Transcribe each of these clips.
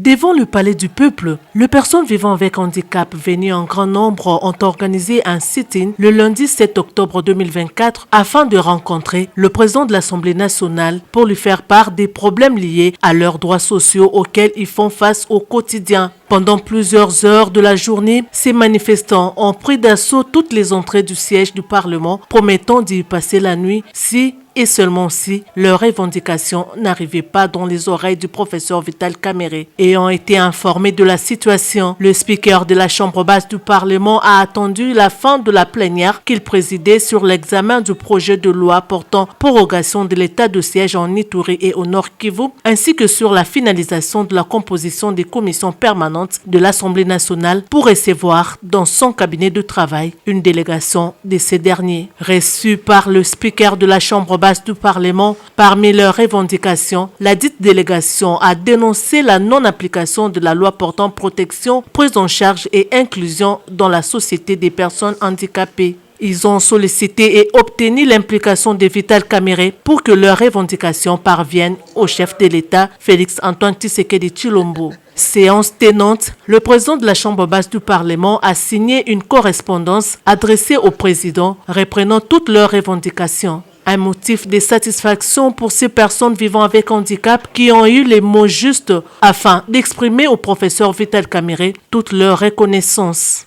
Devant le palais du peuple, les personnes vivant avec handicap venues en grand nombre ont organisé un sit-in le lundi 7 octobre 2024 afin de rencontrer le président de l'Assemblée nationale pour lui faire part des problèmes liés à leurs droits sociaux auxquels ils font face au quotidien. Pendant plusieurs heures de la journée, ces manifestants ont pris d'assaut toutes les entrées du siège du Parlement, promettant d'y passer la nuit si et seulement si leurs revendications n'arrivaient pas dans les oreilles du professeur Vital Kamerhe. Ayant été informé de la situation, le speaker de la Chambre basse du Parlement a attendu la fin de la plénière qu'il présidait sur l'examen du projet de loi portant prorogation de l'état de siège en Ituri et au Nord Kivu, ainsi que sur la finalisation de la composition des commissions permanentes de l'Assemblée nationale pour recevoir dans son cabinet de travail une délégation de ces derniers. Reçu par le speaker de la Chambre basse du Parlement, parmi leurs revendications, la dite délégation a dénoncé la non-application de la loi portant protection, prise en charge et inclusion dans la société des personnes handicapées. Ils ont sollicité et obtenu l'implication de Vital Kamerhe pour que leurs revendications parviennent au chef de l'État, Félix-Antoine Tshisekedi Tshilombo. Séance tenante, le président de la Chambre basse du Parlement a signé une correspondance adressée au président reprenant toutes leurs revendications. Un motif de satisfaction pour ces personnes vivant avec handicap qui ont eu les mots justes afin d'exprimer au professeur Vital Kamerhe toute leur reconnaissance.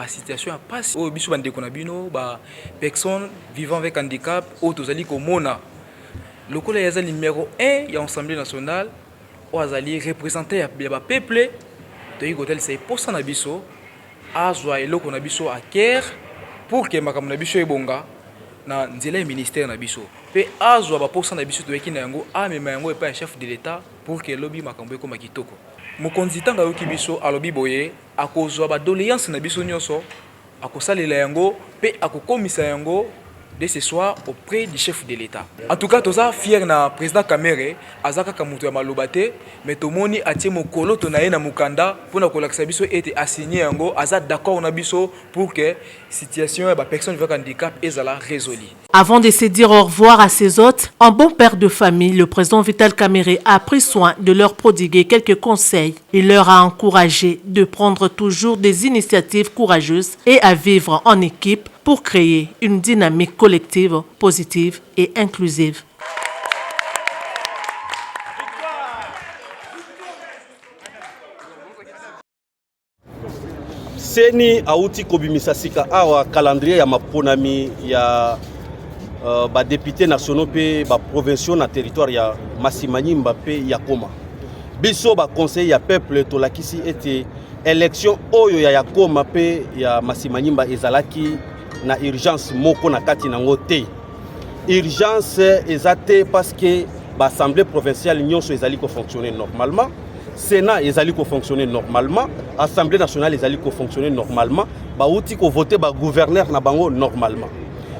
Situation à passer au biso bande konabino ba personnes vivant avec handicap au tozali komona lokola yaza numéro 1 ya Assemblée nationale o azali représenter ya ba peuple to yi hotel c'est pour ça na biso azwa eloko na biso à cœur pour que makambo na biso ebonga na nzela ya ministère na biso pe azwa ba pour ça na biso to yeki na yango amema yango e pa chef de l'état pour que lobby makambo ekoma kitoko. Mokonzi tanga yoki biso alobi boye akozwa ba doléance na biso nyonso akosalela yango pe akokomisa yango dès ce soir auprès du chef de l'État. En tout cas, toza fier na président Kamerhe azaka kamuto ya malobate mais tomoni atie mokolo to na ye na mukanda pona kolakisa biso ete assigné yango aza d'accord na biso pour que situation ya ba personne avec handicap ezala résolue. Avant de se dire au revoir à ses hôtes, en bon père de famille, le président Vital Kamerhe a pris soin de leur prodiguer quelques conseils. Il leur a encouragé de prendre toujours des initiatives courageuses et à vivre en équipe pour créer une dynamique collective, positive et inclusive. Seni auti kobimisa sika awa calendrier ya maponami ya ba députés nationaux pe ba provinciaux na territoire ya Massimanyimba pe ya Koma. Biso ba conseil ya peuple to lakisi ete élection oyo ya Koma pe ya Massimanyimba ezalaki na urgence moko na kati nango te. Urgence ezate parce que ba assemblée provinciale nyonso ezali ko fonctionner normalement. Sénat ezali ko fonctionner normalement, Assemblée nationale ezali ko fonctionner normalement, ba outi ko voter ba gouverneur na bango normalement.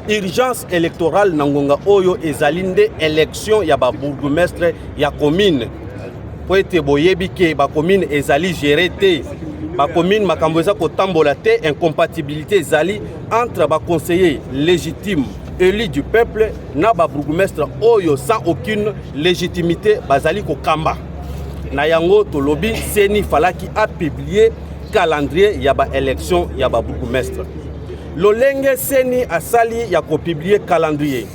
Urgence électorale nangonga oyo ezali nde élection ya ba bourgmestre ya commune. Po ete boyebi ke ba commune ezali géré te. Ba commune makambo eza ko tambola te, incompatibilité ezali entre ba conseiller légitime élu du peuple na ba bourgmestre oyo sans aucune légitimité bazali ko kamba. Na yango tolobi seni falaki a publié calendrier ya ba élection ya ba bourgmestre. Lolenge seni asali ya ko publier calendrier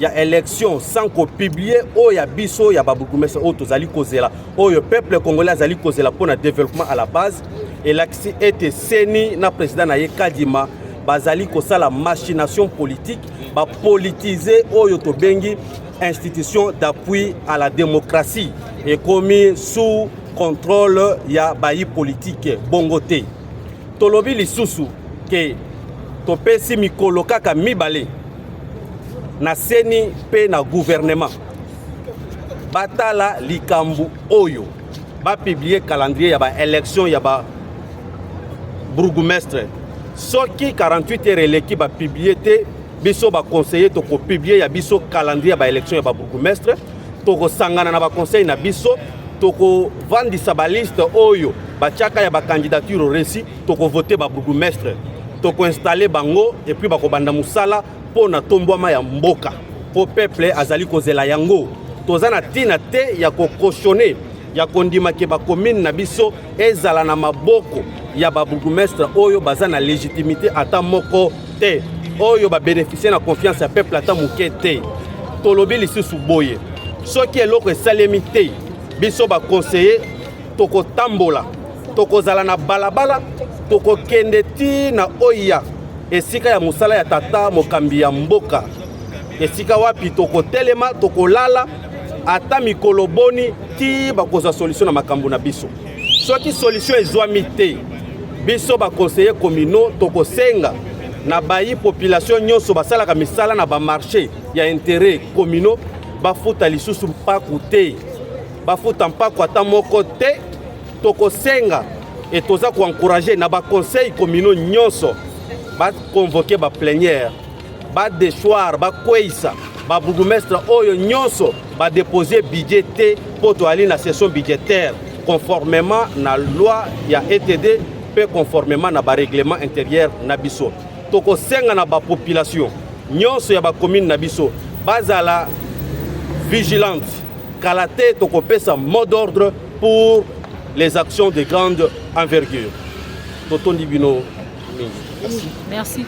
ya élection sans ko publier o ya biso ya ba bourgmestre o tozali kozela o yo peuple congolais azali kozela pour na développement à la base et l'axi était seni na président na ye Kadima bazali kosala machination politique ba politiser o yo to bengi institution d'appui à la démocratie et commis sous contrôle ya bayi politique bongote. Tolobi lisusu ke topesi mikolo kaka mibale na seni pe na gouvernement. Batala likambu oyo ba publier calendrier ya ba élection ya ba bourgmestre. Soki 48 heures eleki ba publier te biso ba conseiller to ko publier ya biso calendrier ya ba élection ya ba bourgmestre. Toko sangana na ba conseil na biso toko vandisa ba liste oyo ba chaka ya ba candidature au récit toko voter ba bourgmestre toko installer bango et puis ba ko banda musala pona tombwama ya mboka po peuple azali kozela yango tozana tina te ya ko cautionner ya kondima ke ba commune na biso ezala na maboko ya ba bourgmestre oyo baza na légitimité ata moko te, oyo ba bénéficier na confiance ya peuple ata moke te. Tolobi lisusu boye soki eloko esalemi te, biso ba conseiller tokotambola, tokozala na balabala, tokokende ti na oya esika ya musala ya tata mokambi ya mboka, esika wapi tokotelema tokolala ata mikolo boni ti bakozwa solution na makambo na biso. Soki solution ezwami te, biso ba conseiller communaux tokosenga na bayi population nyonso basalaka misala na ba marché ya intérêt communaux bafuta lisusu mpaku te, bafuta mpaku ata moko te. Tokosenga et toza ko encourager na ba conseil communaux nyonso ba convoquer ba plénière, ba déchoir, ba kweisa, ba bourgmestre oyo nyonso ba déposer budget te poto ali na session budgétaire conformément na loi ya ETD pe conformément na ba règlement intérieur na biso. Tokosenga na ba population nyonso ya ba commune na biso bazala vigilante kala te, tokopesa mot d'ordre pour les actions de grande envergure. Toto Ndibino. Merci.